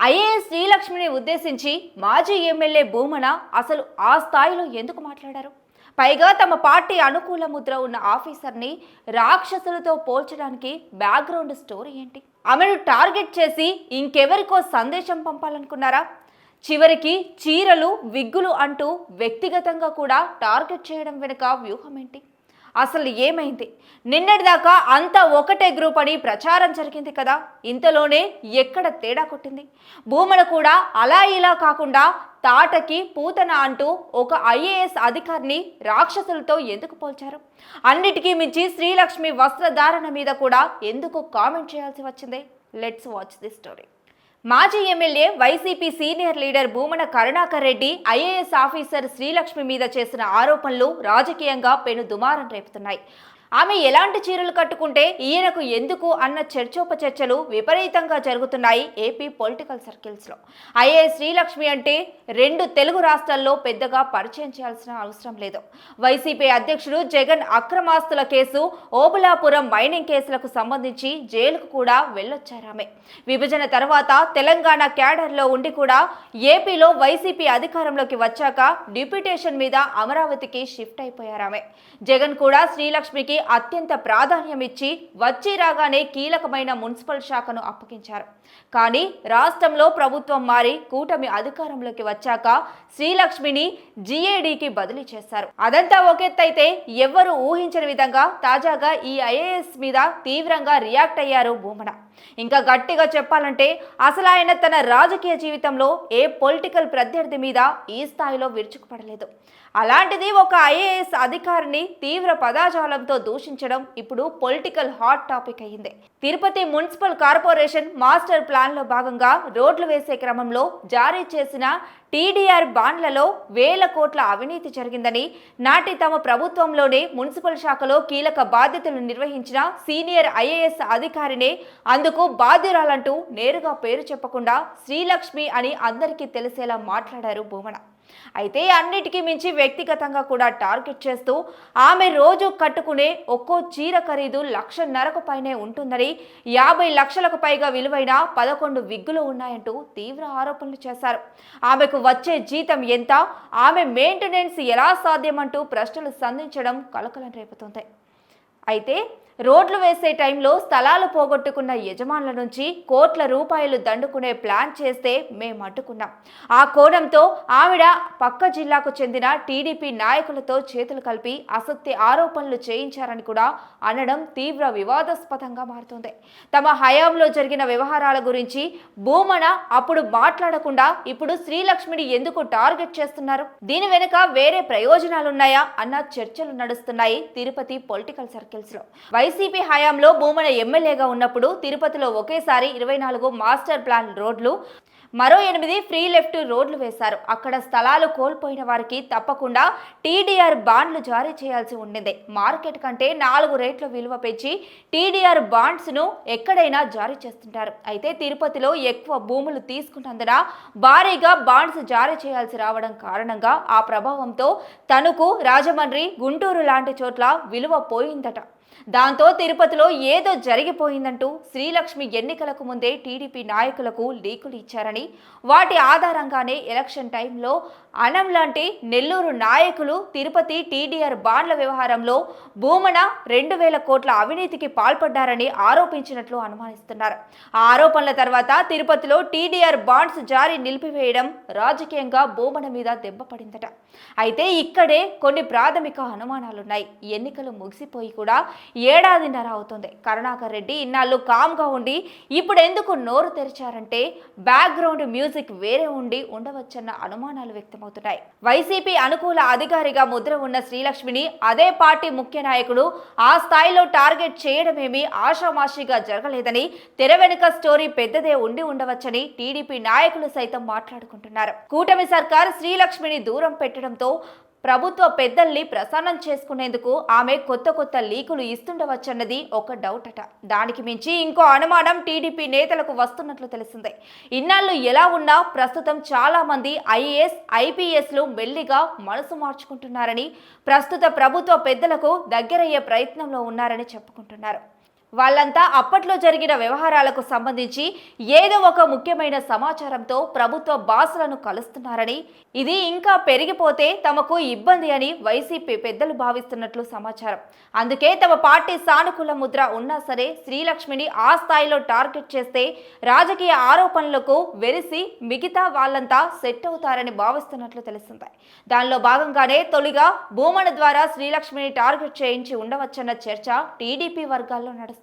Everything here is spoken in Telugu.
ఐఏఎస్ శ్రీలక్ష్మిని ఉద్దేశించి మాజీ ఎమ్మెల్యే భూమన అసలు ఆ స్థాయిలో ఎందుకు మాట్లాడారు? పైగా తమ పార్టీ అనుకూల ముద్ర ఉన్న ఆఫీసర్ని రాక్షసులతో పోల్చడానికి బ్యాక్గ్రౌండ్ స్టోరీ ఏంటి? ఆమెను టార్గెట్ చేసి ఇంకెవరికో సందేశం పంపాలనుకున్నారా? చివరికి చీరలు విగ్గులు అంటూ వ్యక్తిగతంగా కూడా టార్గెట్ చేయడం వెనుక వ్యూహం ఏంటి? అసలు ఏమైంది? నిన్నటిదాకా అంతా ఒకటే గ్రూప్ అని ప్రచారం జరిగింది కదా, ఇంతలోనే ఎక్కడ తేడా కొట్టింది? భూమన కూడా అలా ఇలా కాకుండా తాటకి పూతన అంటూ ఒక ఐఏఎస్ అధికారిని రాక్షసులతో ఎందుకు పోల్చారు? అన్నిటికీ మించి శ్రీలక్ష్మి వస్త్రధారణ మీద కూడా ఎందుకు కామెంట్ చేయాల్సి వచ్చింది? Let's watch the story. మాజీ MLA YCP senior leader Bhumana Karunakar Reddy IAS officer Srilakshmi మీద చేసిన ఆరోపణలు రాజకీయంగా పెను దుమారం రేపుతున్నాయి. ఆమె ఎలాంటి చీరలు కట్టుకుంటే ఈయనకు ఎందుకు అన్న చర్చోపచర్చలు విపరీతంగా జరుగుతున్నాయి ఏపీ పొలిటికల్ సర్కిల్స్లో. ఐఏఎస్ శ్రీలక్ష్మి అంటే రెండు తెలుగు రాష్ట్రాల్లో పెద్దగా పరిచయం చేయాల్సిన అవసరం లేదు. వైసీపీ అధ్యక్షుడు జగన్ అక్రమాస్తుల కేసు, ఓబులాపురం మైనింగ్ కేసులకు సంబంధించి జైలుకు కూడా వెళ్ళొచ్చారామె. విభజన తర్వాత తెలంగాణ క్యాడర్లో ఉండి కూడా ఏపీలో వైసీపీ అధికారంలోకి వచ్చాక డిప్యూటేషన్ మీద అమరావతికి షిఫ్ట్ అయిపోయారామె. జగన్ కూడా శ్రీలక్ష్మికి అత్యంత ప్రాధాన్యం ఇచ్చి వచ్చి రాగానే కీలకమైన మున్సిపల్ శాఖను అప్పగించారు. కానీ రాష్ట్రంలో ప్రభుత్వం మారి కూటమి అధికారంలోకి వచ్చాక శ్రీలక్ష్మిని జీఏడీకి బదిలీ చేశారు. అదంతా ఒకెత్తైతే ఎవ్వరూ ఊహించని విధంగా తాజాగా ఈ ఐఏఎస్ మీద తీవ్రంగా రియాక్ట్ అయ్యారు భూమన. ఇంకా గట్టిగా చెప్పాలంటే అసలు ఆయన తన రాజకీయ జీవితంలో ఏ పొలిటికల్ ప్రత్యర్థి మీద ఈ స్థాయిలో విరుచుకుపడలేదు. అలాంటిది ఒక ఐఏఎస్ అధికారిని తీవ్ర పదజాలంతో దూషించడం ఇప్పుడు పొలిటికల్ హాట్ టాపిక్ అయ్యింది. తిరుపతి మున్సిపల్ కార్పొరేషన్ మాస్టర్ ప్లాన్లో భాగంగా రోడ్లు వేసే క్రమంలో జారీ చేసిన టీడీఆర్ బాండ్లలో వేల కోట్ల అవినీతి జరిగిందని, నాటి తమ ప్రభుత్వంలోనే మున్సిపల్ శాఖలో కీలక బాధ్యతలు నిర్వహించిన సీనియర్ ఐఏఎస్ అధికారినే అందుకు బాధ్యురాలంటూ నేరుగా పేరు చెప్పకుండా శ్రీలక్ష్మి అని అందరికీ తెలిసేలా మాట్లాడారు భూమన. అయితే అన్నిటికీ మించి వ్యక్తిగతంగా కూడా టార్గెట్ చేస్తూ ఆమె రోజు కట్టుకునే ఒక్కో చీర ఖరీదు 1,50,000కు పైనే ఉంటుందని, 50 లక్షలకు పైగా విలువైన 11 విగ్గులు ఉన్నాయంటూ తీవ్ర ఆరోపణలు చేశారు. ఆమెకు వచ్చే జీతం ఎంత, ఆమె మెయింటెనెన్స్ ఎలా సాధ్యమంటూ ప్రశ్నలు సంధించడం కలకలం రేపుతుంది. అయితే రోడ్లు వేసే టైంలో స్థలాలు పోగొట్టుకున్న యజమానుల నుంచి కోట్ల రూపాయలు దండుకునే ప్లాన్ చేస్తే మేము అడ్డుకున్నాం. ఆ కోణంతో ఆవిడ పక్క జిల్లాకు చెందిన టీడీపీ నాయకులతో చేతులు కలిపి అసత్య ఆరోపణలు చేయించారని కూడా అనడం తీవ్ర వివాదాస్పదంగా మారుతుంది. తమ హయాంలో జరిగిన వ్యవహారాల గురించి భూమన అప్పుడు మాట్లాడకుండా ఇప్పుడు శ్రీలక్ష్మిని ఎందుకు టార్గెట్ చేస్తున్నారు? దీని వెనుక వేరే ప్రయోజనాలున్నాయా అన్న చర్చలు నడుస్తున్నాయి తిరుపతి పొలిటికల్ సర్కిల్స్ లో. వైసీపీ హయాంలో భూమన ఎమ్మెల్యేగా ఉన్నప్పుడు తిరుపతిలో ఒకేసారి 24 మాస్టర్ ప్లాన్ రోడ్లు, మరో 8 ఫ్రీ లెఫ్ట్ రోడ్లు వేశారు. అక్కడ స్థలాలు కోల్పోయిన వారికి తప్పకుండా టీడీఆర్ బాండ్లు జారీ చేయాల్సి ఉండింది. మార్కెట్ కంటే 4 రేట్ల విలువ పెంచి టీడీఆర్ బాండ్స్ను ఎక్కడైనా జారీ చేస్తుంటారు. అయితే తిరుపతిలో ఎక్కువ భూములు తీసుకున్నందున భారీగా బాండ్స్ జారీ చేయాల్సి రావడం కారణంగా ఆ ప్రభావంతో తణుకు, రాజమండ్రి, గుంటూరు లాంటి చోట్ల విలువ పోయిందట. దాంతో తిరుపతిలో ఏదో జరిగిపోయిందంటూ శ్రీలక్ష్మి ఎన్నికలకు ముందే టీడీపీ నాయకులకు లీకులు ఇచ్చారని, వాటి ఆధారంగానే ఎలక్షన్ టైంలో అనం లాంటి నెల్లూరు నాయకులు తిరుపతి టీడీఆర్ బాండ్ల వ్యవహారంలో భూమన 2,000 కోట్ల అవినీతికి పాల్పడ్డారని ఆరోపించినట్లు అనుమానిస్తున్నారు. ఆ ఆరోపణల తర్వాత తిరుపతిలో టీడీఆర్ బాండ్స్ జారీ నిలిపివేయడం రాజకీయంగా భూమన మీద దెబ్బపడిందట. అయితే ఇక్కడే కొన్ని ప్రాథమిక అనుమానాలున్నాయి. ఎన్నికలు ముగిసిపోయి కూడా ఏడాదిన్నర అవుతుంది. కరుణాకర్ రెడ్డి ఇన్నాళ్ళు కామ్గా ఉండి ఇప్పుడు ఎందుకు నోరు తెరిచారంటే బ్యాక్గ్రౌండ్ మ్యూజిక్ వేరే ఉండి ఉండవచ్చన్న అనుమానాలు వ్యక్తమవుతున్నాయి. వైసీపీ అనుకూల అధికారిగా ముద్ర ఉన్న శ్రీలక్ష్మిని అదే పార్టీ ముఖ్య నాయకుడు ఆ స్థాయిలో టార్గెట్ చేయడమేమీ ఆషామాషిగా జరగలేదని, తెర వెనుక స్టోరీ పెద్దదే ఉండి ఉండవచ్చని టీడీపీ నాయకులు సైతం మాట్లాడుకుంటున్నారు. కూటమి సర్కార్ శ్రీలక్ష్మిని దూరం పెట్టడంతో ప్రభుత్వ పెద్దల్ని ప్రసన్నం చేసుకునేందుకు ఆమె కొత్త లీకులు ఇస్తుండవచ్చన్నది ఒక డౌట్ అట. దానికి మించి ఇంకో అనుమానం టీడీపీ నేతలకు వస్తున్నట్లు తెలిసిందే. ఇన్నాళ్ళు ఎలా ఉన్నా ప్రస్తుతం చాలా మంది ఐఏఎస్, ఐపీఎస్లు మెల్లిగా మనసు మార్చుకుంటున్నారని, ప్రస్తుత ప్రభుత్వ పెద్దలకు దగ్గరయ్యే ప్రయత్నంలో ఉన్నారని చెప్పుకుంటున్నారు. వాళ్ళంతా అప్పట్లో జరిగిన వ్యవహారాలకు సంబంధించి ఏదో ఒక ముఖ్యమైన సమాచారంతో ప్రభుత్వ బాసులను కలుస్తున్నారని, ఇది ఇంకా పెరిగిపోతే తమకు ఇబ్బంది అని వైసీపీ పెద్దలు భావిస్తున్నట్లు సమాచారం. అందుకే తమ పార్టీ సానుకూల ముద్ర ఉన్నా సరే శ్రీలక్ష్మిని ఆ స్థాయిలో టార్గెట్ చేస్తే రాజకీయ ఆరోపణలకు వెరిసి మిగతా వాళ్ళంతా సెట్ అవుతారని భావిస్తున్నట్లు తెలుస్తుంది. దానిలో భాగంగానే తొలిగా భూమన ద్వారా శ్రీలక్ష్మిని టార్గెట్ చేయించి ఉండవచ్చన్న చర్చ టీడీపీ వర్గాల్లో నడుస్తుంది.